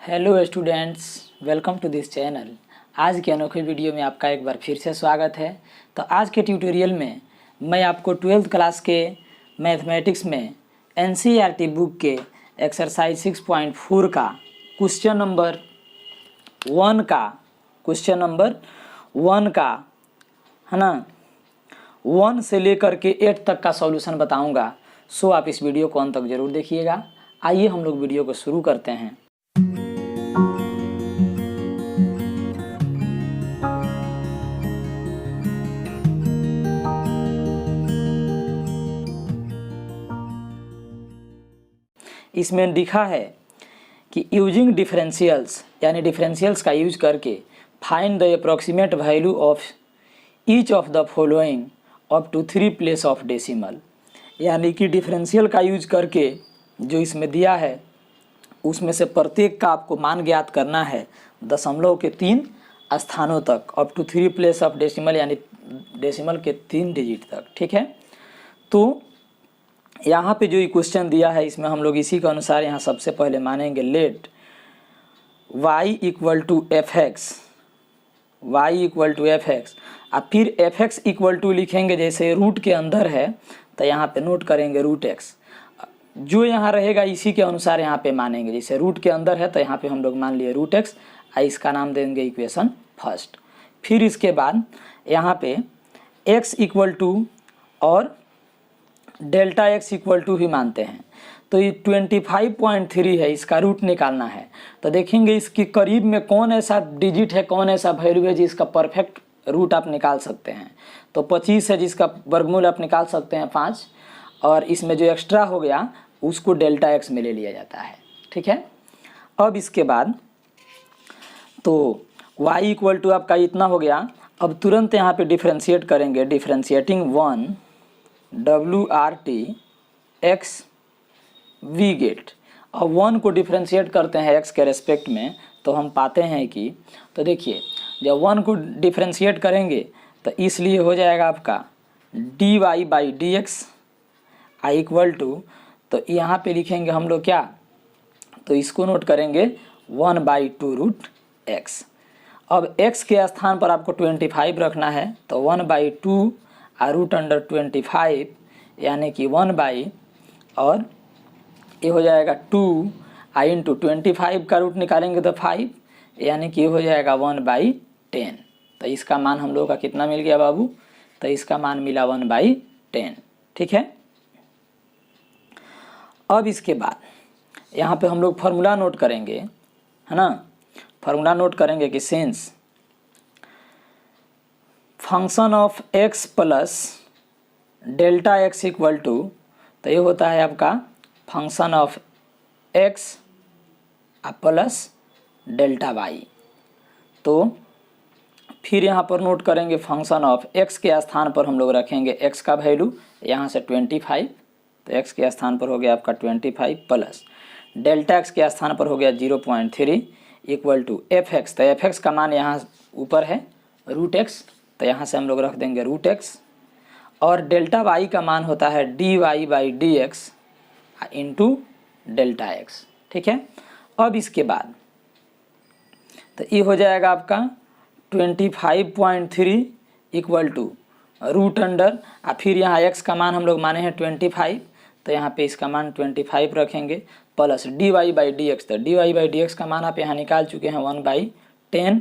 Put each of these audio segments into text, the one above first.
Hello students, welcome to this channel. आज के अनोखे वीडियो में आपका एक बार फिर से स्वागत है। तो आज के ट्यूटोरियल में मैं आपको 12th क्लास के मैथमेटिक्स में एनसीईआरटी बुक के एक्सरसाइज 6.4 का क्वेश्चन नंबर 1 का है ना 1 से लेकर के 8 तक का सॉल्यूशन बताऊंगा। सो आप इस वीडियो को अंत तक जरूर देखिएगा। आइए हम लोग वीडियो को शुरू करते हैं। इसमें लिखा है कि यूजिंग डिफरेंशियल्स यानी डिफरेंशियल्स का यूज करके find the approximate value of each of the following up to 3 place of decimal. यानी कि डिफरेंशियल का यूज करके जो इसमें दिया है उसमें से प्रत्येक का आपको मान ज्ञात करना है दशमलव के 3 स्थानों तक, up to 3 place of decimal यानी डेसिमल के 3 डिजिट तक। ठीक है, तो यहाँ पे जो ये क्वेश्चन दिया है इसमें हम लोग इसी के अनुसार यहाँ सबसे पहले मानेंगे let y equal to f x, अब फिर एफ एक्स इक्वल टू लिखेंगे, जैसे रूट के अंदर है तो यहाँ पे नोट करेंगे रूट एक्स, जो यहाँ रहेगा इसी के अनुसार यहाँ पे मानेंगे। जैसे रूट के अंदर है तो यहाँ पे हम लोग मान लिए रूट एक्स, इसका नाम देंगे इक्वेशन फर्स्ट। फिर इसके बाद यहाँ पे x इक्वल टू और डेल्टा एक्स इक्वल टू भी मानते हैं, तो ये 25.3 है, इसका रूट निकालना है। तो देखेंगे इसके करीब में कौन ऐसा डिजिट है, कौन ऐसा वैल्यू है जिसका परफेक्ट रूट आप निकाल सकते हैं। तो 25 है जिसका वर्गमूल आप निकाल सकते हैं 5, और इसमें जो एक्स्ट्रा हो गया उसको डेल्टा एक्स में ले लिया जाता है। ठीक है, अब इसके बाद तो y इक्वल टू आपका इतना हो गया। अब तुरंत यहाँ पे डिफ्रेंशिएट करेंगे, differentiating 1 WRT x we get. अब 1 को डिफ्रेंशिएट करते हैं x के रेस्पेक्ट में तो हम पाते हैं कि, तो देखिए जब 1 को डिफ्रेंशिएट करेंगे तो इसलिए हो जाएगा आपका dy/dx इक्वल टू, तो यहाँ पे लिखेंगे हम लोग क्या, तो इसको नोट करेंगे 1/2 रूट x। अब x के स्थान पर आपको 25 रखना है, तो 1/2 रूट अंडर 25 यानी कि 1 और ये हो जाएगा 2 इंटू 25 का रूट निकालेंगे तो 5 यानी कि ये हो जाएगा 1/10। तो इसका मान हम लोग का कितना मिल गया बाबू, तो इसका मान मिला 1/10। ठीक है, अब इसके बाद यहाँ पे हम लोग फार्मूला नोट करेंगे, है ना। फार्मूला नोट करेंगे कि since function of x plus delta x equal to, तो ये होता है आपका function of x plus delta y। तो फिर यहाँ पर नोट करेंगे फंक्शन ऑफ x के स्थान पर हम लोग रखेंगे x का वैल्यू यहाँ से 25, तो x के स्थान पर हो गया आपका 25 प्लस डेल्टा x के स्थान पर हो गया 0.3 इक्वल टू एफ एक्स। तो एफ एक्स का मान यहाँ ऊपर है रूट x, तो यहाँ से हम लोग रख देंगे रूट एक्स, और डेल्टा y का मान होता है dy/dx इंटू डेल्टा एक्स। ठीक है, अब इसके बाद तो ये हो जाएगा आपका 25.3 इक्वल टू रूट अंडर, फिर यहाँ x का मान हम लोग माने हैं 25, तो यहाँ पे इसका मान 25 रखेंगे प्लस dy/dx। तो dy/dx का मान आप यहाँ निकाल चुके हैं 1/10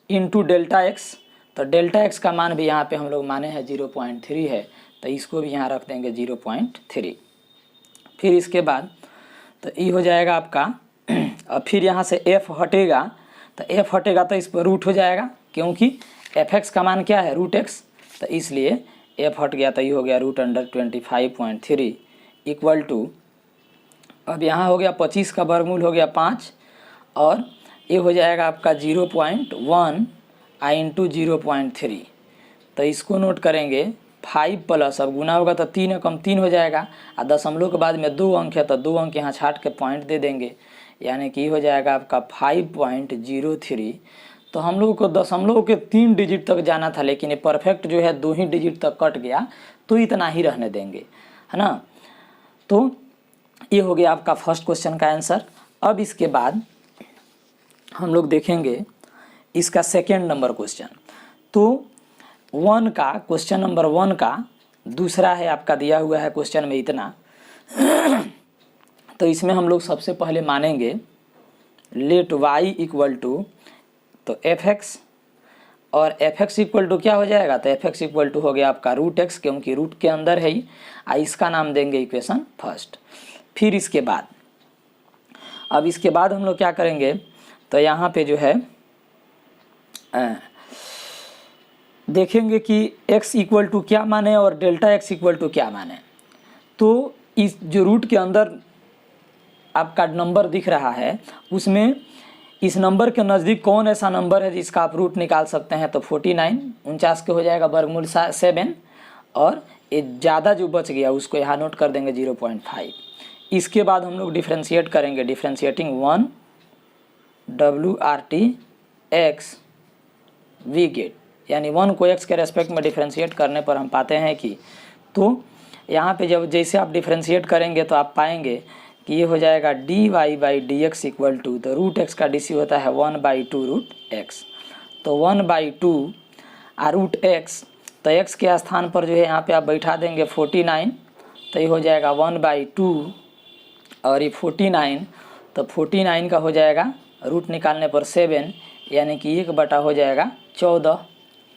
इंटू डेल्टा एक्स। तो डेल्टा एक्स का मान भी यहाँ पे हम लोग माने हैं 0.3 है, तो इसको भी यहाँ रख देंगे 0.3। फिर इसके बाद तो ये हो जाएगा आपका, अब फिर यहाँ से f हटेगा, तो f हटेगा तो इस पर रूट हो जाएगा, क्योंकि एफ एक्स का मान क्या है रूट एक्स, तो इसलिए f हट गया, तो ये हो गया रूट अंडर 25.3 इक्वल टू, अब यहाँ हो गया 25 का वर्गमूल हो गया 5, और ये हो जाएगा आपका 0.1 इंटू 0.3। तो इसको नोट करेंगे 5 प्लस, अब गुना होगा तो 3 कम 3 हो जाएगा, और दशमलव के बाद में 2 अंक है तो 2 अंक यहाँ छाट के पॉइंट दे देंगे, यानी कि हो जाएगा आपका 5.03। तो हम लोगों को दशमलव के 3 डिजिट तक जाना था, लेकिन ये परफेक्ट जो है 2 ही डिजिट तक कट गया, तो इतना ही रहने देंगे, है ना। तो ये हो गया आपका फर्स्ट क्वेश्चन का आंसर। अब इसके बाद हम लोग देखेंगे इसका सेकेंड नंबर क्वेश्चन। तो 1 का क्वेश्चन नंबर 1 का दूसरा है आपका, दिया हुआ है क्वेश्चन में इतना। तो इसमें हम लोग सबसे पहले मानेंगे लेट y इक्वल टू, तो fx, और fx इक्वल टू क्या हो जाएगा, तो fx इक्वल टू हो गया आपका रूट x, क्योंकि रूट के अंदर है ही। इसका नाम देंगे इक्वेशन फर्स्ट। फिर इसके बाद, अब इसके बाद हम लोग क्या करेंगे, तो यहाँ पे जो है देखेंगे कि x इक्वल टू क्या माने और डेल्टा x इक्वल टू क्या माने। तो इस जो रूट के अंदर आपका नंबर दिख रहा है, उसमें इस नंबर के नज़दीक कौन ऐसा नंबर है जिसका आप रूट निकाल सकते हैं, तो 49 49 के हो जाएगा वर्गमूल 7, और ये ज़्यादा जो बच गया उसको यहाँ नोट कर देंगे 0.5। इसके बाद हम लोग डिफ्रेंशिएट करेंगे, differentiating 1 WRT x we get, यानी 1 को x के रेस्पेक्ट में डिफ्रेंशिएट करने पर हम पाते हैं कि, तो यहाँ पे जब जैसे आप डिफ्रेंशिएट करेंगे तो आप पाएंगे कि ये हो जाएगा dy/dx इक्वल टू, तो रूट x का डी होता है 1/2 रूट x। तो 1/2 रूट x, तो x के स्थान पर जो है यहाँ पे आप बैठा देंगे 49, तो ये हो जाएगा 1/2, और ये 49, तो 49 का हो जाएगा रूट निकालने पर 7, यानी कि 1 हो जाएगा 14।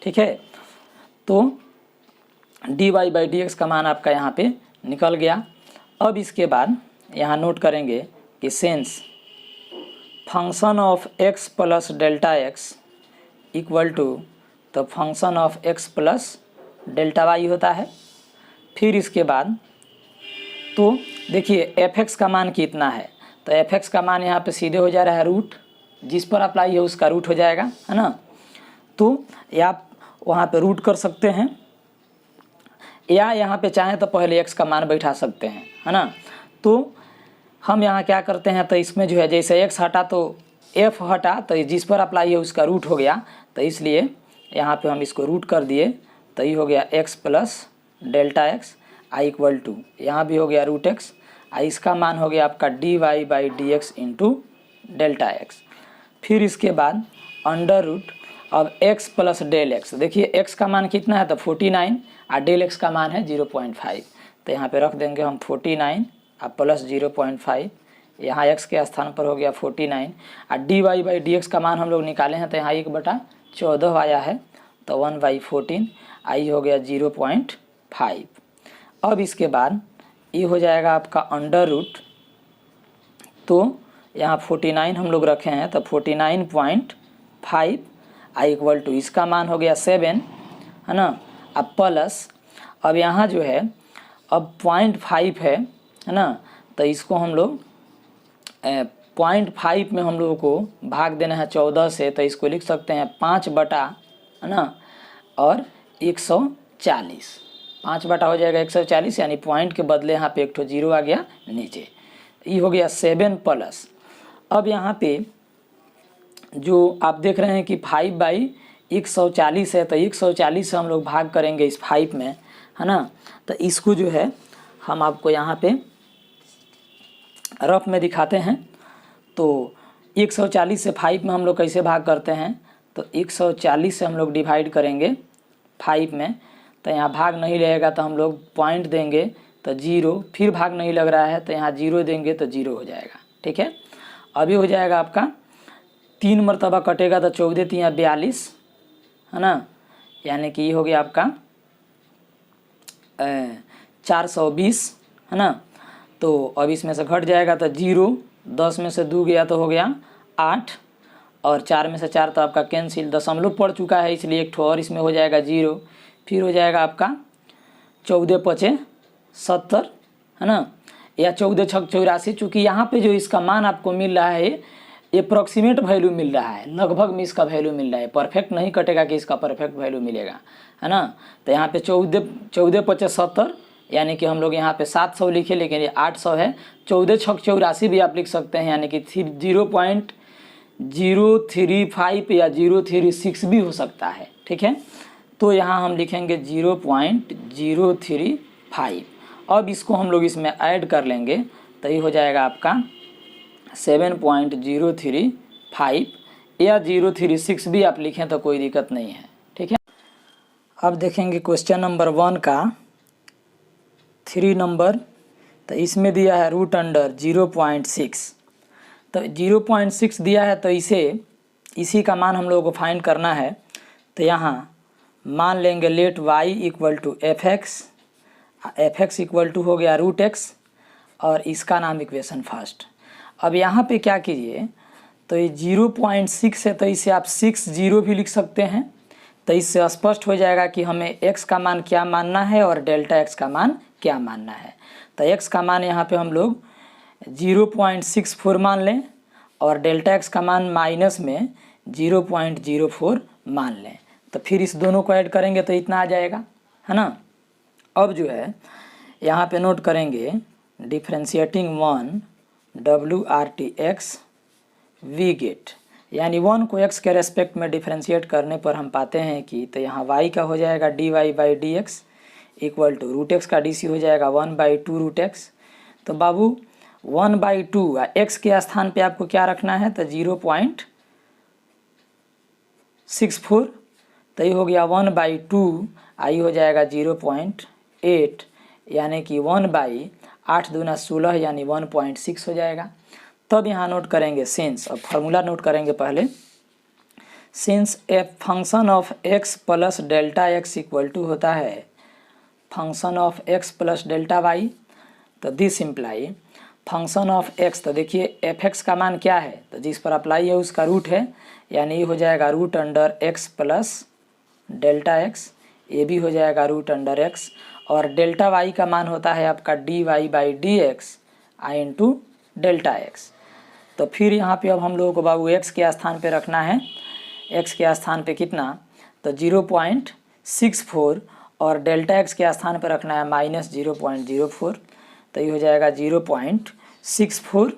ठीक है, तो dy/dx का मान आपका यहाँ पे निकल गया। अब इसके बाद यहाँ नोट करेंगे कि since function of x plus delta x equal to, तो function of x plus delta y होता है। फिर इसके बाद तो देखिए fx का मान कितना है, तो fx का मान यहाँ पे सीधे हो जा रहा है रूट, जिस पर अप्लाई है उसका रूट हो जाएगा, है ना। तो या आप वहाँ पे रूट कर सकते हैं, या यहाँ पे चाहें तो पहले x का मान बैठा सकते हैं, है ना। तो हम यहाँ क्या करते हैं, तो इसमें जो है जैसे x हटा तो f हटा, तो जिस पर अप्लाई है उसका रूट हो गया, तो इसलिए यहाँ पे हम इसको रूट कर दिए, तो ये हो गया x plus delta x I equal to, यहाँ भी हो गया रूट x, इसका मान हो गया आपका dy/dx इंटू डेल्टा x। फिर इसके बाद अंडर रूट, अब x प्लस डेल x, देखिए x का मान कितना है, तो 49, और डेल x का मान है 0.5, तो यहाँ पे रख देंगे हम 49 और प्लस 0.5, यहाँ x के स्थान पर हो गया 49, और dy/dx का मान हम लोग निकाले हैं, तो यहाँ 1/14 आया है, तो 1/14 आई हो गया 0.5। अब इसके बाद ये हो जाएगा आपका अंडर रूट, तो यहाँ 49 हम लोग रखे हैं, तो 49.5 आई इक्वल टू, इसका मान हो गया 7, है ना। अब प्लस, अब यहाँ जो है अब 0.5 है ना, तो इसको हम लोग 0.5 में हम लोगों को भाग देना है 14 से, तो इसको लिख सकते हैं 5 बटा, है ना, और 140, 5 बटा हो जाएगा 140, यानी पॉइंट के बदले यहाँ पे एक ठो जीरो आ गया नीचे, ये हो गया 7 प्लस। अब यहाँ पे जो आप देख रहे हैं कि 5/140 है, तो 140 से हम लोग भाग करेंगे इस 5 में, है ना। तो इसको जो है हम आपको यहाँ पे रफ में दिखाते हैं। तो 140 से 5 में हम लोग कैसे भाग करते हैं, तो 140 से हम लोग डिवाइड करेंगे 5 में, तो यहाँ भाग नहीं लगेगा तो हम लोग पॉइंट देंगे तो 0, फिर भाग नहीं लग रहा है तो यहाँ 0 देंगे तो 0 हो जाएगा। ठीक है, अभी हो जाएगा आपका 3 मरतबा कटेगा तो 14 3 42, है ना, यानी कि ये हो गया आपका 420, है ना। तो अब इसमें से घट जाएगा तो 0, 10 में से 2 गया तो हो गया 8, और 4 में से 4 तो आपका कैंसिल, दशमलव पड़ चुका है इसलिए एक ठो और इसमें हो जाएगा 0, फिर हो जाएगा आपका 14 5 70, है ना, या 14 6 84। चूँकि यहाँ पे जो इसका मान आपको मिल रहा है अप्रॉक्सीमेट वैल्यू मिल रहा है, लगभग में इसका वैल्यू मिल रहा है, परफेक्ट नहीं कटेगा कि इसका परफेक्ट वैल्यू मिलेगा, है ना। तो यहाँ पे 14 5 70, यानी कि हम लोग यहाँ पे 700 लिखे, लेकिन ये 800 है। 14 6 84 भी आप लिख सकते हैं, यानी कि 0.035 या 036 भी हो सकता है। ठीक है, तो यहाँ हम लिखेंगे 0.035। अब इसको हम लोग इसमें ऐड कर लेंगे तो ये हो जाएगा आपका 7.035 या 036 भी आप लिखें तो कोई दिक्कत नहीं है, ठीक है। अब देखेंगे क्वेश्चन नंबर 1 का 3 नंबर। तो इसमें दिया है रूट अंडर 0.6। तो 0.6 दिया है तो इसी का मान हम लोगों को फाइंड करना है। तो यहाँ मान लेंगे let y equal to f x equal to हो गया रूट एक्स और इसका नाम इक्वेशन फर्स्ट। अब यहाँ पे क्या कीजिए, तो ये 0.6 है तो इसे आप 60 भी लिख सकते हैं। तो इससे स्पष्ट हो जाएगा कि हमें x का मान क्या मानना है और डेल्टा x का मान क्या मानना है। तो x का मान यहाँ पे हम लोग 0.64 मान लें और डेल्टा x का मान माइनस में 0.04 मान लें। तो फिर इस दोनों को ऐड करेंगे तो इतना आ जाएगा, है ना। अब जो है यहाँ पे नोट करेंगे डिफ्रेंशिएटिंग 1 WRTX वी गेट, यानी 1 को x के रेस्पेक्ट में डिफ्रेंशिएट करने पर हम पाते हैं कि तो यहाँ y का हो जाएगा dy/dx equal to root x का डी हो जाएगा 1/2 रूट एक्स। तो बाबू 1/2 x के स्थान पे आपको क्या रखना है, तो 0.64। तो ये हो गया 1/2, आई हो जाएगा 0.8, यानी कि 1/8 दूना 16 यानी 1.6 हो जाएगा। तब यहाँ नोट करेंगे सिंस, अब फार्मूला नोट करेंगे पहले। Since f function of x plus delta x equal to होता है function of x plus delta y, तो this imply function of x। तो देखिए एफ एक्स का मान क्या है, तो जिस पर अप्लाई है उसका रूट है, यानी ये हो जाएगा root under x plus delta x, ये भी हो जाएगा रूट अंडर x, और डेल्टा y का मान होता है आपका dy/dx आई इंटू डेल्टा x। तो फिर यहाँ पे अब हम लोगों को बाबू x के स्थान पे रखना है, x के स्थान पे कितना, तो 0.64 और डेल्टा x के स्थान पे रखना है माइनस 0.04। तो ये हो जाएगा 0.64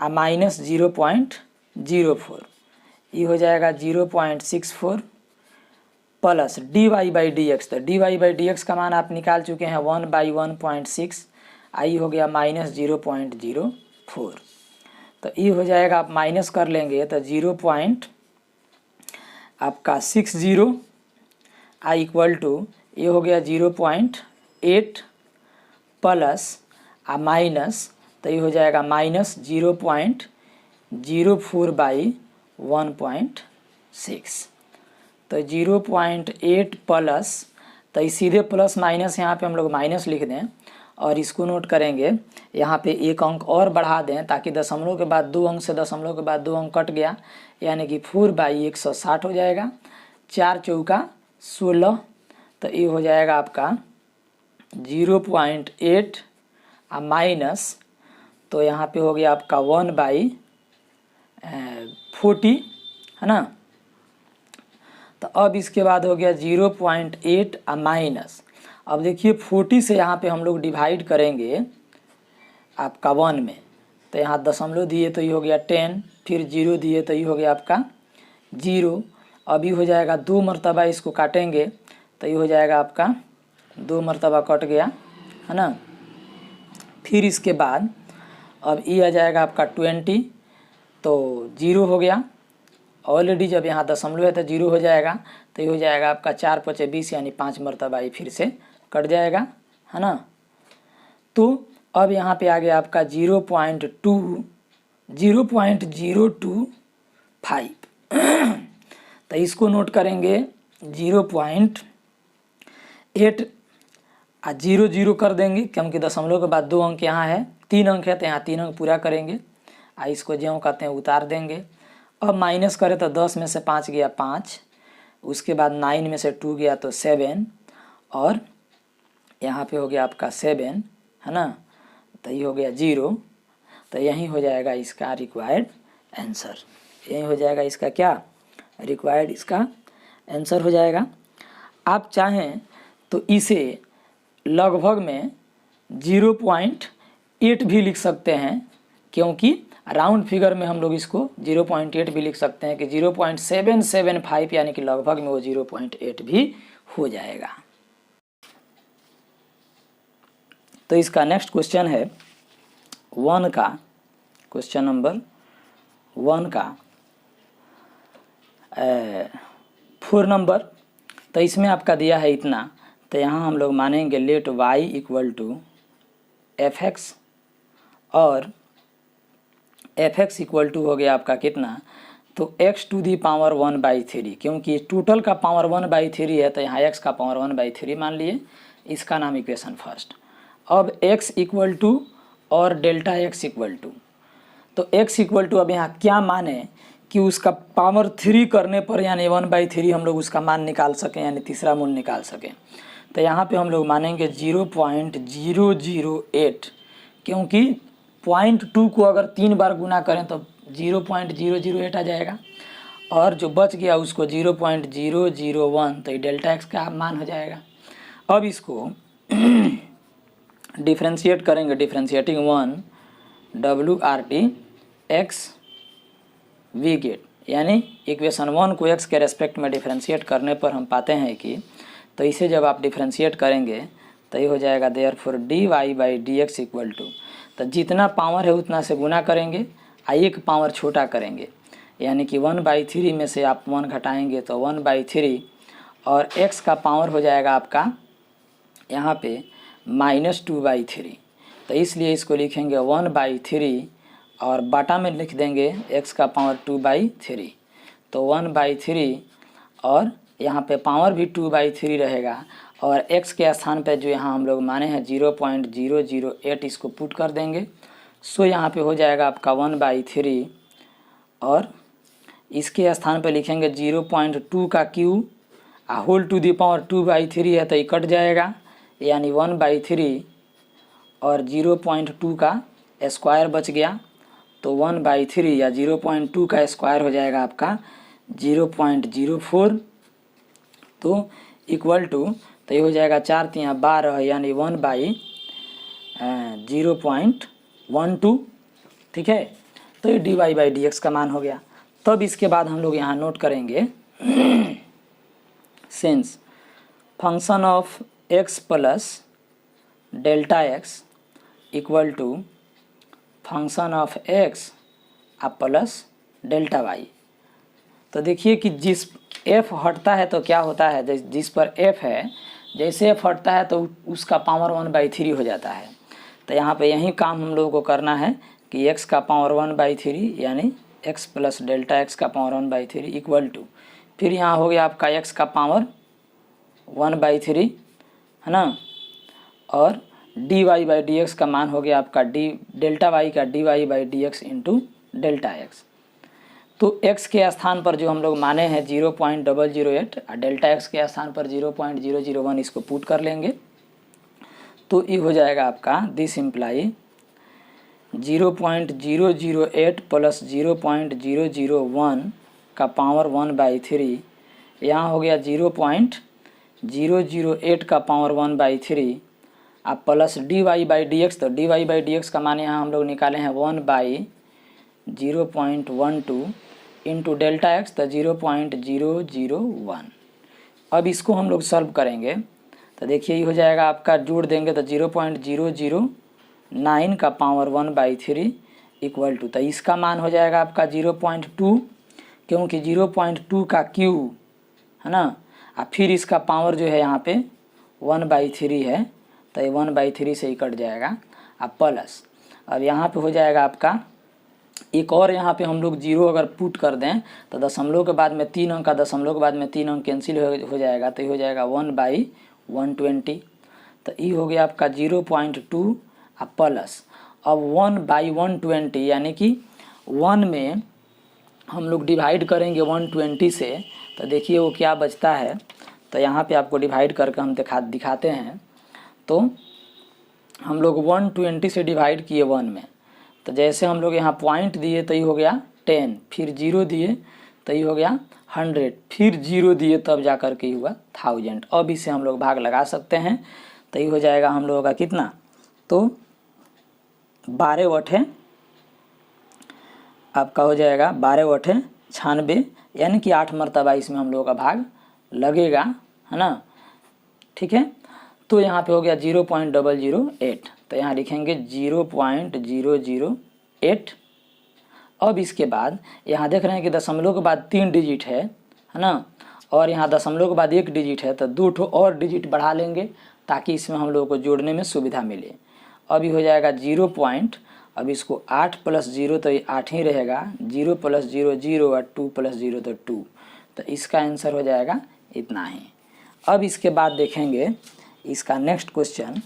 माइनस 0.04, ये हो जाएगा 0.64 प्लस dy/dx। तो dy/dx का मान आप निकाल चुके हैं 1/1.6, आई हो गया माइनस 0.04। तो ये हो जाएगा, आप माइनस कर लेंगे तो 0.60 आई इक्वल टू ये हो गया 0.8 प्लस माइनस, तो ये हो जाएगा माइनस 0.04/1.6। तो 0.8 प्लस, तो ये सीधे प्लस माइनस यहाँ पे हम लोग माइनस लिख दें और इसको नोट करेंगे, यहाँ पे एक अंक और बढ़ा दें ताकि दशमलव के बाद 2 अंक से दशमलव के बाद 2 अंक कट गया, यानी कि 4/160 हो जाएगा, 4 चौका 16। तो ये हो जाएगा आपका 0.8 माइनस, तो यहाँ पे हो गया आपका 1/40, है ना। तो अब इसके बाद हो गया 0.8 माइनस। अब देखिए 40 से यहाँ पे हम लोग डिवाइड करेंगे आपका 1 में, तो यहाँ दशमलव दिए तो ये हो गया 10, फिर 0 दिए तो ये हो गया आपका 0। अभी हो जाएगा 2 मरतबा इसको काटेंगे तो ये हो जाएगा आपका 2 मरतबा कट गया, है ना। फिर इसके बाद अब ये आ जाएगा आपका 20, तो 0 हो गया ऑलरेडी, जब यहाँ दशमलव है तो 0 हो जाएगा, तो ये हो जाएगा आपका 4×5 = 20 यानी 5 मरतबा ये फिर से कट जाएगा, है ना। तो अब यहाँ पे आ गया आपका 0.025। तो इसको नोट करेंगे 0.8 0 कर देंगे, क्योंकि दशमलव के बाद 2 अंक यहाँ है, 3 अंक है तो यहाँ 3 अंक पूरा करेंगे, इसको ज्यों कहते हैं उतार देंगे। अब माइनस करें तो 10 में से 5 गया 5, उसके बाद 9 में से 2 गया तो 7, और यहाँ पे हो गया आपका 7, है ना। तो ये हो गया 0, तो यही हो जाएगा इसका रिक्वायर्ड आंसर, यही हो जाएगा इसका क्या रिक्वायर्ड, इसका आंसर हो जाएगा। आप चाहें तो इसे लगभग में 0.8 भी लिख सकते हैं, क्योंकि राउंड फिगर में हम लोग इसको 0.8 भी लिख सकते हैं कि 0.775, यानी कि लगभग में वो 0.8 भी हो जाएगा। तो इसका नेक्स्ट क्वेश्चन है 1 का, क्वेश्चन नंबर 1 का 4 नंबर, तो इसमें आपका दिया है इतना, तो यहाँ हम लोग मानेंगे let y equal to f x, और एफ एक्स इक्वल टू हो गया आपका कितना, तो x टू दी पावर 1/3, क्योंकि टोटल का पावर 1/3 है तो यहाँ x का पावर 1/3 मान लिए, इसका नाम इक्वेशन फर्स्ट। अब x इक्वल टू और डेल्टा x इक्वल टू, तो x इक्वल टू अब यहाँ क्या माने कि उसका पावर 3 करने पर यानी 1/3 हम लोग उसका मान निकाल सकें, यानी तीसरा मूल निकाल सकें। तो यहाँ पे हम लोग मानेंगे 0.008, क्योंकि 0.2 को अगर 3 बार गुना करें तो 0.008 आ जाएगा, और जो बच गया उसको 0.001, तो ये डेल्टा एक्स का मान हो जाएगा। अब इसको डिफ्रेंशिएट करेंगे, differentiating 1 WRT x we get, यानी इक्वेशन 1 को x के रेस्पेक्ट में डिफ्रेंशिएट करने पर हम पाते हैं कि, तो इसे जब आप डिफ्रेंशिएट करेंगे तो ये हो जाएगा देयरफॉर dy/dx इक्वल टू, तो जितना पावर है उतना से गुना करेंगे, एक पावर छोटा करेंगे, यानी कि 1/3 में से आप 1 घटाएंगे तो 1/3, और x का पावर हो जाएगा आपका यहाँ पे -2/3, तो इसलिए इसको लिखेंगे 1/3 और बाटा में लिख देंगे x का पावर 2/3, तो 1/3 और यहाँ पे पावर भी 2/3 रहेगा, और x के स्थान पे जो यहाँ हम लोग माने हैं 0.008 इसको पुट कर देंगे। सो यहाँ पे हो जाएगा आपका 1/3, और इसके स्थान पे लिखेंगे 0.2 का Q whole to the power 2/3 है तो ये कट जाएगा, यानी 1/3 और 0.2 का स्क्वायर बच गया, तो 1/3 या 0.2 का स्क्वायर हो जाएगा आपका 0.04, तो इक्वल टू, तो ये हो जाएगा 4 × 12 यानी 1/0.12, ठीक है। तो ये dy/dx का मान हो गया। तब इसके बाद हम लोग यहाँ नोट करेंगे since function of x plus delta x equal to function of x plus delta y, तो देखिए कि जिस f हटता है तो क्या होता है, जिस पर f है, जैसे f हटता है तो उसका पावर 1/3 हो जाता है। तो यहाँ पे यही काम हम लोगों को करना है कि x का पावर 1/3 यानी x प्लस डेल्टा x का पावर 1/3 इक्वल टू, फिर यहाँ हो गया आपका x का पावर 1/3 है ना, और dy/dx का मान हो गया आपका डेल्टा y का dy/dx इंटू डेल्टा x। तो x के स्थान पर जो हम लोग माने हैं 0.008 और डेल्टा x के स्थान पर 0.001 इसको पुट कर लेंगे, तो ये हो जाएगा आपका दिस इम्प्लाई 0.008 प्लस 0.001 का पावर 1/3, यहाँ हो गया 0.008 का पावर 1/3 आप प्लस dy/dx, तो dy/dx का मान यहाँ हम लोग निकाले हैं 1/0.12 इंटू डेल्टा एक्स, तो 0.001। अब इसको हम लोग सॉल्व करेंगे तो देखिए ये हो जाएगा आपका, जोड़ देंगे तो 0.009 का पावर 1/3 इक्वल टू, तो इसका मान हो जाएगा आपका 0.2, क्योंकि 0.2 का क्यू है ना, और फिर इसका पावर जो है यहाँ पे 1/3 है, तो ये 1/3 से ही कट जाएगा, अब प्लस, अब यहाँ पे हो जाएगा आपका एक और, यहाँ पे हम लोग 0 अगर पुट कर दें तो दशमलव के बाद में 3 अंक का दशमलव के बाद में 3 अंक कैंसिल हो जाएगा, तो ये हो जाएगा 1/120, तो ये हो गया आपका 0.2 प्लस, अब 1/120 यानी कि 1 में हम लोग डिवाइड करेंगे 120 से, तो देखिए वो क्या बचता है, तो यहाँ पे आपको डिवाइड करके हम दिखाते हैं। तो हम लोग 120 से डिवाइड किए 1 में, तो जैसे हम लोग यहाँ पॉइंट दिए तो ये हो गया 10, फिर 0 दिए तो ये हो गया 100, फिर 0 दिए तब जा कर के हुआ 1000। अब इसे हम लोग भाग लगा सकते हैं, तो ये हो जाएगा हम लोगों का कितना, तो 12 आपका हो जाएगा 12 96, यानी कि 8 मरतबा इसमें हम लोगों का भाग लगेगा, है ना, ठीक है। तो यहाँ पे हो गया 0.008, तो यहाँ लिखेंगे 0.008। अब इसके बाद यहाँ देख रहे हैं कि दशमलव के बाद 3 डिजिट है, है ना। और यहाँ दशमलव के बाद एक डिजिट है तो 2 ठो और डिजिट बढ़ा लेंगे ताकि इसमें हम लोगों को जोड़ने में सुविधा मिले। अभी हो जाएगा 0 पॉइंट, अब इसको 8 + 0 तो ये 8 ही रहेगा, 0 + 0 0 और 2 + 0 तो 2, तो इसका आंसर हो जाएगा इतना ही। अब इसके बाद देखेंगे इसका नेक्स्ट क्वेश्चन,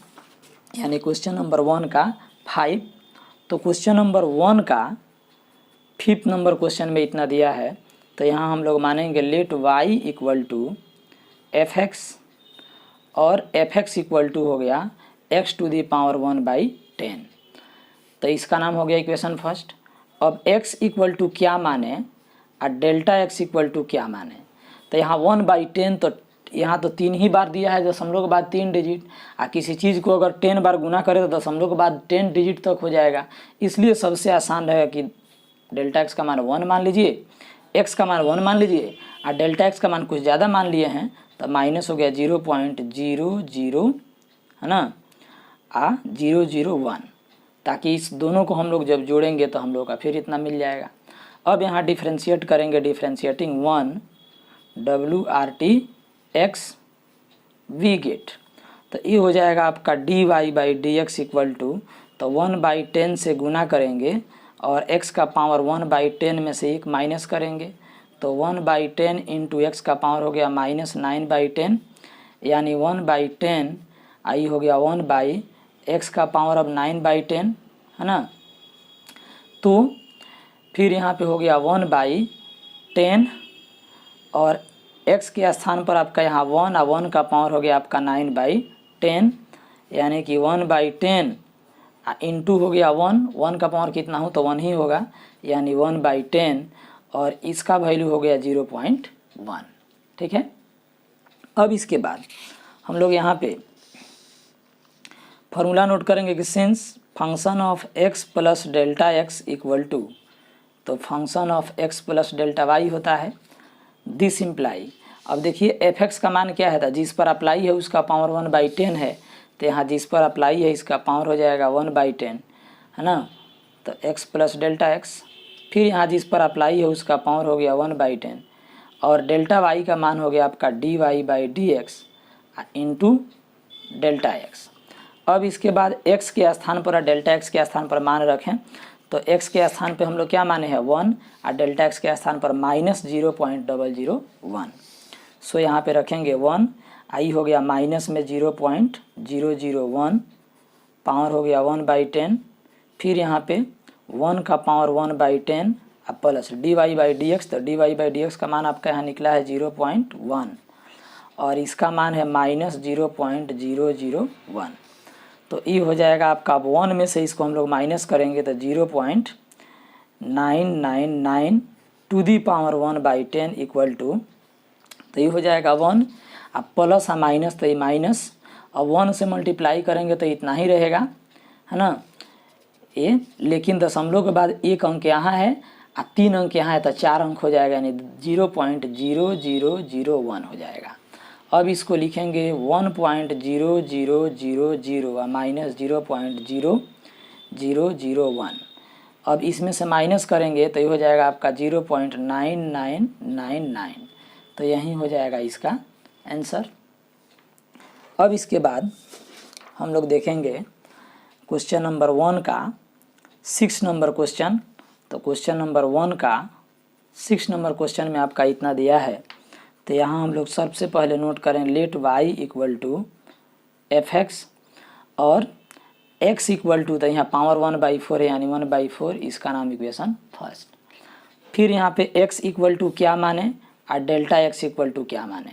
यानी क्वेश्चन नंबर 1 का 5। तो क्वेश्चन नंबर 1 का 5th नंबर क्वेश्चन में इतना दिया है, तो यहाँ हम लोग मानेंगे लेट y = fx और fx = हो गया x⁻1/10। तो इसका नाम हो गया इक्वेशन फर्स्ट। अब x = क्या माने और डेल्टा x = क्या माने, तो यहाँ 1/10, तो यहाँ तो 3 ही बार दिया है, दशमलव के बाद 3 डिजिट, और किसी चीज़ को अगर 10 बार गुना करें तो दशमलव के बाद 10 डिजिट तक हो जाएगा। इसलिए सबसे आसान रहेगा कि डेल्टा x का मान 1 मान लीजिए, x का मान 1 मान लीजिए, और डेल्टा x का मान कुछ ज़्यादा मान लिए हैं तो माइनस हो गया 0.00, है ना, 001, ताकि इस दोनों को हम लोग जब जोड़ेंगे तो हम लोग का फिर इतना मिल जाएगा। अब यहाँ डिफ्रेंशिएट करेंगे, डिफ्रेंशिएटिंग 1 WRT(x) वी गेट, तो ये हो जाएगा आपका dy/dx = तो 1/10 से गुना करेंगे और x का पावर 1/10 में से 1 माइनस करेंगे, तो 1/10 × x का पावर हो गया -9/10, यानी 1/10 आई हो गया 1/x का पावर अब 9/10, है ना। तो फिर यहाँ पे हो गया 1/10 और x के स्थान पर आपका यहाँ 1 और 1 का पावर हो गया आपका 9/10, यानी कि 1/10 इंटू हो गया 1 का पावर कितना हो तो 1 ही होगा, यानी 1/10 और इसका वैल्यू हो गया 0.1। ठीक है। अब इसके बाद हम लोग यहाँ पे फार्मूला नोट करेंगे कि since function of x + delta x = तो function of x + delta y होता है, दिस इम्प्लाई। अब देखिए fx का मान क्या है था, जिस पर अप्लाई है उसका पावर 1/10 है, तो यहाँ जिस पर अप्लाई है इसका पावर हो जाएगा 1/10, है ना, तो x + डेल्टा x। फिर यहाँ जिस पर अप्लाई है उसका पावर हो गया 1/10 और डेल्टा y का मान हो गया आपका dy/dx इंटू डेल्टा x। अब इसके बाद x के स्थान पर और डेल्टा x के स्थान पर मान रखें, तो x के स्थान पे हम लोग क्या माने हैं 1 और डेल्टा x के स्थान पर -0.001। सो यहाँ पे रखेंगे 1, आई हो गया माइनस में 0.001, पावर हो गया 1/10, फिर यहाँ पे 1 का पावर 1/10 और प्लस dy/dx, तो dy/dx का मान आपका यहाँ निकला है 0.1 और इसका मान है -0.001। तो ये हो जाएगा आपका, अब 1 में से इसको हम लोग माइनस करेंगे तो 0.999 टू दी पावर 1/10 = तो ये हो जाएगा 1, अब प्लस और माइनस तो ये माइनस, अब 1 से मल्टीप्लाई करेंगे तो इतना ही रहेगा, है ना ये, लेकिन दशमलव के बाद 1 अंक यहाँ है और 3 अंक यहाँ है तो 4 अंक हो जाएगा, यानी 0.0001 हो जाएगा। अब इसको लिखेंगे 1.0000 और माइनस 0.0001। अब इसमें से माइनस करेंगे तो ये हो जाएगा आपका 0.9999, तो यही हो जाएगा इसका आंसर। अब इसके बाद हम लोग देखेंगे क्वेश्चन नंबर 1 का 6 नंबर क्वेश्चन। तो क्वेश्चन नंबर 1 का 6 नंबर क्वेश्चन में आपका इतना दिया है, तो यहाँ हम लोग सबसे पहले नोट करें लेट y = fx और x = तो यहाँ पावर 1/4 है, यानी 1/4, इसका नाम इक्वेशन फर्स्ट। फिर यहाँ पे x = क्या माने और डेल्टा x = क्या माने,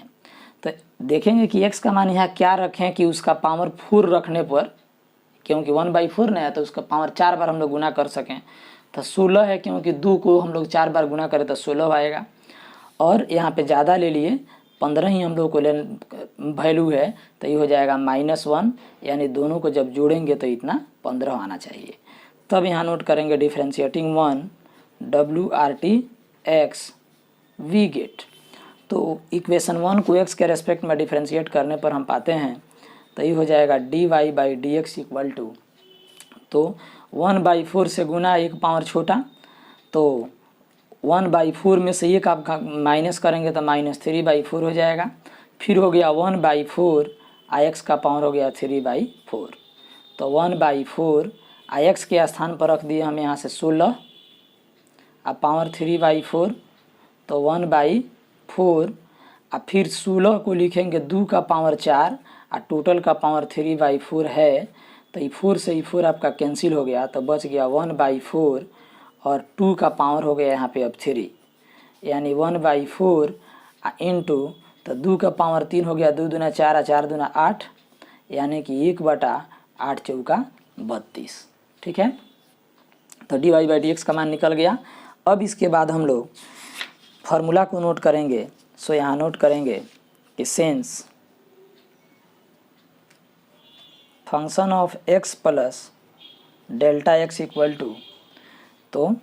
तो देखेंगे कि x का मान यहाँ क्या रखें कि उसका पावर 4 रखने पर, क्योंकि 1/4 नहीं है तो उसका पावर 4 बार हम लोग गुना कर सकें, तो 16 है, क्योंकि 2 को हम लोग 4 बार गुना करें तो 16 आएगा, और यहाँ पे ज़्यादा ले लिए 15 ही हम लोग को ले वैल्यू है, तो ये हो जाएगा -1, यानी दोनों को जब जोड़ेंगे तो इतना 15 आना चाहिए। तब यहाँ नोट करेंगे डिफ्रेंशिएटिंग 1 WRT(x) वी गेट। तो इक्वेशन 1 को x के रेस्पेक्ट में डिफ्रेंशिएट करने पर हम पाते हैं, तो ये हो जाएगा dy/dx = तो 1/4 से गुना 1 पावर छोटा, तो 1/4 में से एक आप माइनस करेंगे तो -3/4 हो जाएगा। फिर हो गया 1/4 x का पावर हो गया 3/4। तो 1/4 x के स्थान पर रख दिए हम यहाँ से 16 अब पावर 3/4। तो 1/4 और फिर 16 को लिखेंगे 2 का पावर 4 और टोटल का पावर 3/4 है। तो ये 4 से ये 4 आपका कैंसिल हो गया तो बच गया 1/4 और 2 का पावर हो गया यहाँ पे अब 3 यानी 1/4 इंटू तो 2 का पावर 3 हो गया 2 दूना 4 और 4 दूना 8 यानी कि 1/8 चौका 32। ठीक है, तो dy/dx का मान निकल गया। अब इसके बाद हम लोग फार्मूला को नोट करेंगे। सो यहाँ नोट करेंगे कि since function of x plus delta x equal to, तो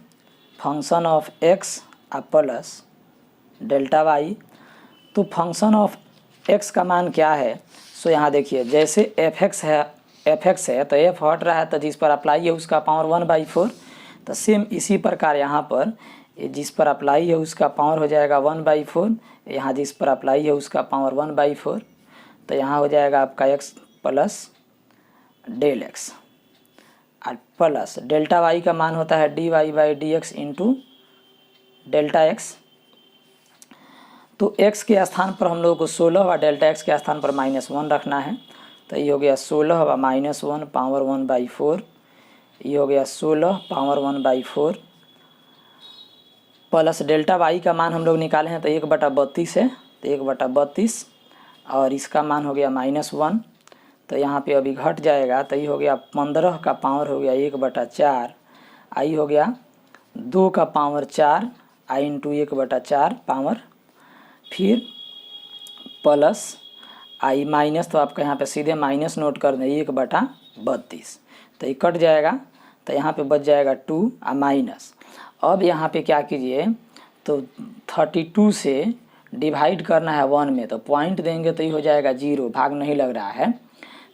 function of x plus delta y, तो फंक्शन ऑफ x का मान क्या है। सो यहाँ देखिए जैसे fx है तो f हट रहा है तो जिस पर अप्लाई है उसका पावर 1/4। तो सेम इसी प्रकार यहाँ पर जिस पर अप्लाई है उसका पावर हो जाएगा 1/4, यहाँ जिस पर अप्लाई है उसका पावर 1/4। तो यहाँ हो जाएगा आपका x प्लस डेल x और प्लस डेल्टा y का मान होता है dy/dx इंटू डेल्टा x। तो x के स्थान पर हम लोगों को 16 और डेल्टा x के स्थान पर -1 रखना है। तो ये हो गया 16 व -1 पावर 1/4, ये हो गया 16 पावर 1/4 प्लस डेल्टा y का मान हम लोग निकाले हैं तो 1/32 है, तो 1/32 और इसका मान हो गया -1। तो यहाँ पे अभी घट जाएगा तो ये हो गया 15 का पावर हो गया 1/4, आई हो गया 2 का पावर 4 आई इंटू 1/4 पावर, फिर प्लस आई माइनस, तो आपका यहाँ पे सीधे माइनस नोट कर दें 1/32। तो ये कट जाएगा तो यहाँ पे बच जाएगा 2 और माइनस। अब यहाँ पे क्या कीजिए तो 32 से डिवाइड करना है 1 में, तो पॉइंट देंगे तो ये हो जाएगा 0, भाग नहीं लग रहा है।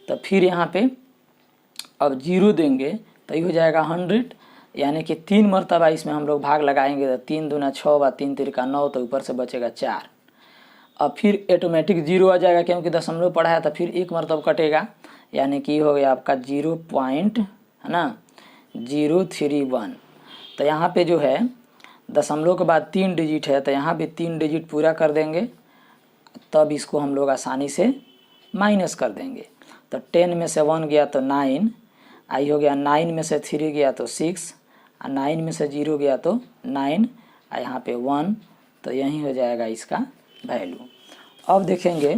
तो फिर यहाँ पे अब 0 देंगे तो ये हो जाएगा 100, यानी कि 3 मरतबा इसमें हम लोग भाग लगाएंगे तो 3 दूना 6 व 3 तिरका 9, तो ऊपर से बचेगा 4। अब फिर ऑटोमेटिक 0 आ जाएगा क्योंकि दशमलव पढ़ा है, तो फिर 1 मरतब कटेगा, यानी कि हो गया आपका 0.031। तो यहाँ पे जो है दशमलव के बाद 3 डिजिट है तो यहाँ भी 3 डिजिट पूरा कर देंगे, तब इसको हम लोग आसानी से माइनस कर देंगे। तो 10 में से 1 गया तो 9, आई हो गया 9 में से 3 गया तो 6 और 9 में से 0 गया तो 9 और यहाँ पे 1, तो यही हो जाएगा इसका वैल्यू। अब देखेंगे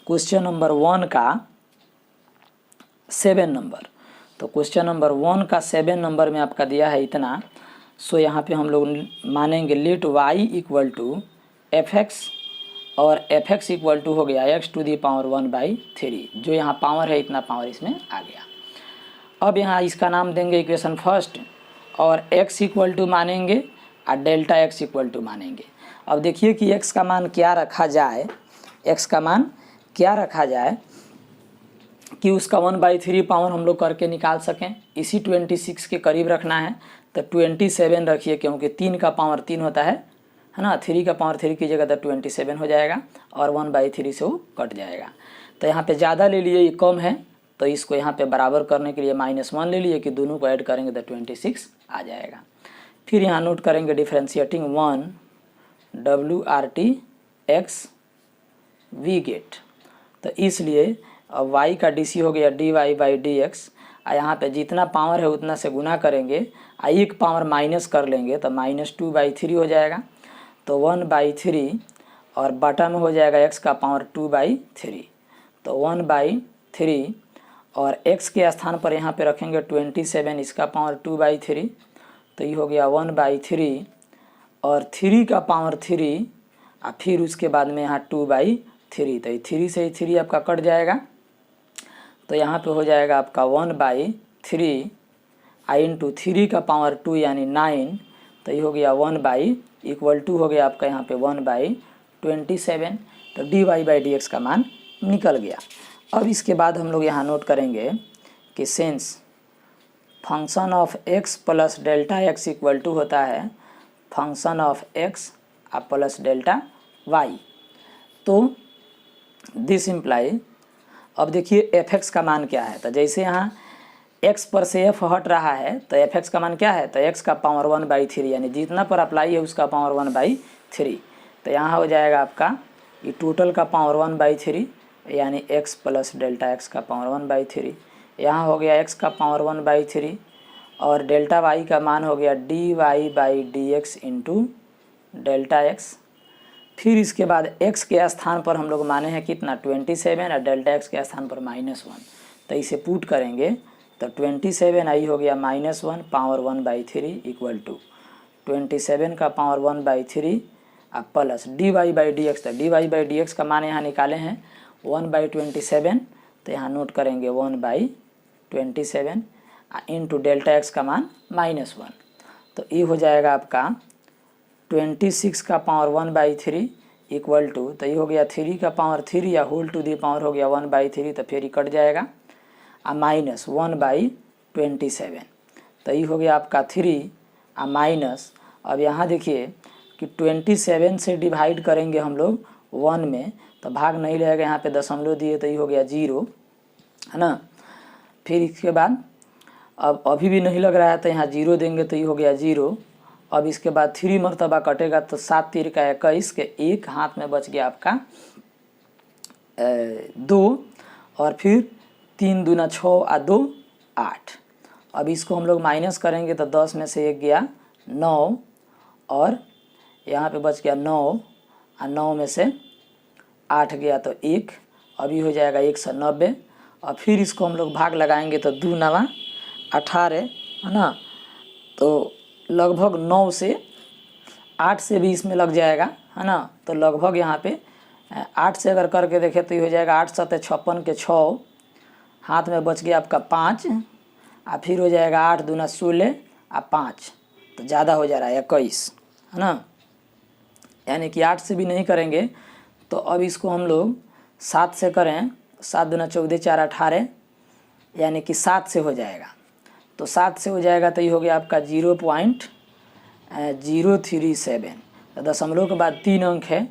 क्वेश्चन नंबर 1 का 7 नंबर। तो क्वेश्चन नंबर 1 का 7 नंबर में आपका दिया है इतना। सो यहाँ पे हम लोग मानेंगे let y equal to fx और fx इक्वल टू हो गया x टू दी पावर 1/3, जो यहाँ पावर है इतना पावर इसमें आ गया। अब यहाँ इसका नाम देंगे इक्वेशन फर्स्ट और x इक्वल टू मानेंगे और डेल्टा x इक्वल टू मानेंगे। अब देखिए कि x का मान क्या रखा जाए, x का मान क्या रखा जाए कि उसका 1/3 पावर हम लोग करके निकाल सकें। इसी 26 के करीब रखना है तो 27 रखिए, क्योंकि 3 का पावर 3 होता है ना, 3 का पावर 3 कीजिएगा तो 27 हो जाएगा और 1/3 से वो कट जाएगा। तो यहाँ पे ज़्यादा ले लिए, ये कम है, तो इसको यहाँ पे बराबर करने के लिए -1 ले लिए कि दोनों को ऐड करेंगे तो 26 आ जाएगा। फिर यहाँ नोट करेंगे differentiating 1 WRT x we get. तो इसलिए अब y का DC हो गया dy/dx, यहाँ पे जितना पावर है उतना से गुना करेंगे, एक पावर माइनस कर लेंगे तो -2/3 हो जाएगा। तो 1/3 और बटा में हो जाएगा x का पावर 2/3, तो 1/3 और x के स्थान पर यहाँ पे रखेंगे 27, इसका पावर 2/3, तो ये हो गया 1/3 और 3 का पावर 3 और फिर उसके बाद में यहाँ 2/3, तो 3 से 3 आपका कट जाएगा। तो यहाँ पे हो जाएगा आपका 1/3 आई इंटू 3 का पावर 2 यानी 9, तो ये हो गया 1 इक्वल टू हो गया आपका यहाँ पे 1/27। तो dy/dx का मान निकल गया। अब इसके बाद हम लोग यहाँ नोट करेंगे कि since function of x plus delta x equal to होता है function of x plus delta y. तो दिस इम्प्लाई, अब देखिए एफ एक्स का मान क्या है। तो जैसे यहाँ x पर से f हट रहा है तो एफ एक्स का मान क्या है, तो x का पावर 1/3 यानी जितना पर अप्लाई है उसका पावर 1/3। तो यहाँ हो जाएगा आपका ये टोटल का पावर 1/3 यानी x प्लस डेल्टा x का पावर 1/3। यहाँ हो गया x का पावर 1/3 और डेल्टा y का मान हो गया dy/dx इंटू डेल्टा x। फिर इसके बाद x के स्थान पर हम लोग माने हैं कितना 27 और डेल्टा x के स्थान पर -1। तो इसे पुट करेंगे तो 27 आई हो गया -1 पावर 1/3 इक्वल टू 27 का पावर 1/3 प्लस dy/dx। तो dy/dx का मान यहाँ निकाले हैं 1/27। तो यहाँ नोट करेंगे 1/27 इंटू डेल्टा x का मान -1। तो ये हो जाएगा आपका 26 का पावर 1/3 इक्वल टू, तो ये हो गया 3 का पावर 3 या होल टू दी पावर हो गया 1/3। तो फिर ये कट जाएगा माइनस 1/27। तो ये हो गया आपका 3 माइनस, अब यहाँ देखिए कि 27 से डिवाइड करेंगे हम लोग 1 में तो भाग नहीं लगेगा, यहाँ पे दशमलव दिए तो ये हो गया 0 है ना। फिर इसके बाद अब अभी भी नहीं लग रहा है तो यहाँ 0 देंगे तो ये हो गया 0। अब इसके बाद 3 मरतबा कटेगा तो 7 3 का 21 के एक हाथ में बच गया आपका 2 और फिर 3 दूना 6 और 2 8। अब इसको हम लोग माइनस करेंगे तो 10 में से 1 गया 9 और यहाँ पे बच गया 9 और 9 में से 8 गया तो 1। अभी हो जाएगा 190 और फिर इसको हम लोग भाग लगाएंगे तो 2 9 18 है ना। तो लगभग 9 से 8 से भी इसमें लग जाएगा है ना। तो लगभग यहाँ पे 8 से अगर करके देखें तो ये हो जाएगा 8 7 56 के 6 हाथ में बच गया आपका 5 और फिर हो जाएगा 8 दूना 16 और 5 तो ज़्यादा हो जा रहा है 21 है ना। यानी कि 8 से भी नहीं करेंगे तो अब इसको हम लोग 7 से करें, 7 दूना 14 4 18 यानी कि 7 से हो जाएगा। तो 7 से हो जाएगा तो ये हो गया आपका 0.037। तो दशमलव के बाद 3 अंक है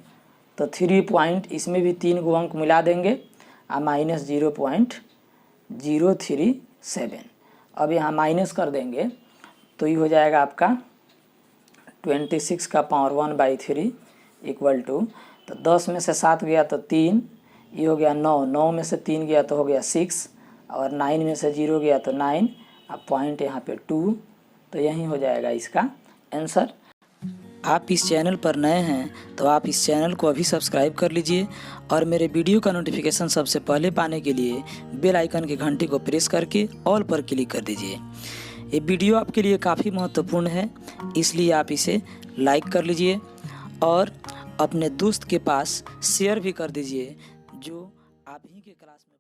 तो 3 पॉइंट इसमें भी 3 को अंक मिला देंगे और माइनस 0.037। अब यहाँ माइनस कर देंगे तो ये हो जाएगा आपका 26 का पावर 1/3 इक्वल टू, तो 10 में से 7 गया तो 3, ये हो गया 9, 9 में से 3 गया तो हो गया 6 और 9 में से 0 गया तो 9 अब पॉइंट यहाँ पे 2। तो यही हो जाएगा इसका आंसर। आप इस चैनल पर नए हैं तो आप इस चैनल को अभी सब्सक्राइब कर लीजिए और मेरे वीडियो का नोटिफिकेशन सबसे पहले पाने के लिए बेल आइकन की घंटी को प्रेस करके ऑल पर क्लिक कर दीजिए। ये वीडियो आपके लिए काफ़ी महत्वपूर्ण है, इसलिए आप इसे लाइक कर लीजिए और अपने दोस्त के पास शेयर भी कर दीजिए जो आप ही के क्लास में